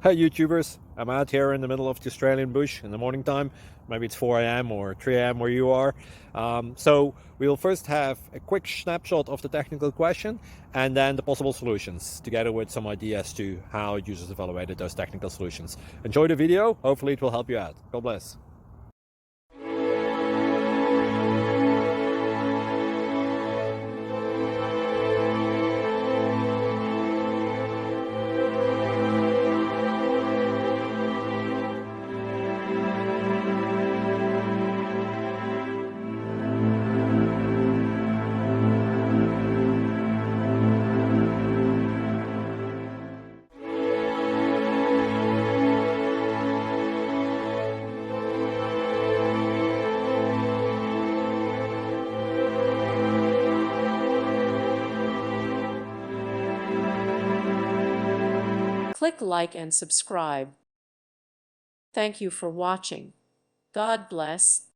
Hi YouTubers, I'm out here in the middle of the Australian bush in the morning time. Maybe it's 4 a.m. or 3 a.m. where you are. So we'll first have a quick snapshot of the technical question and then the possible solutions, together with some ideas to how users evaluated those technical solutions. Enjoy the video, hopefully it will help you out. God bless. Click like and subscribe. Thank you for watching. God bless.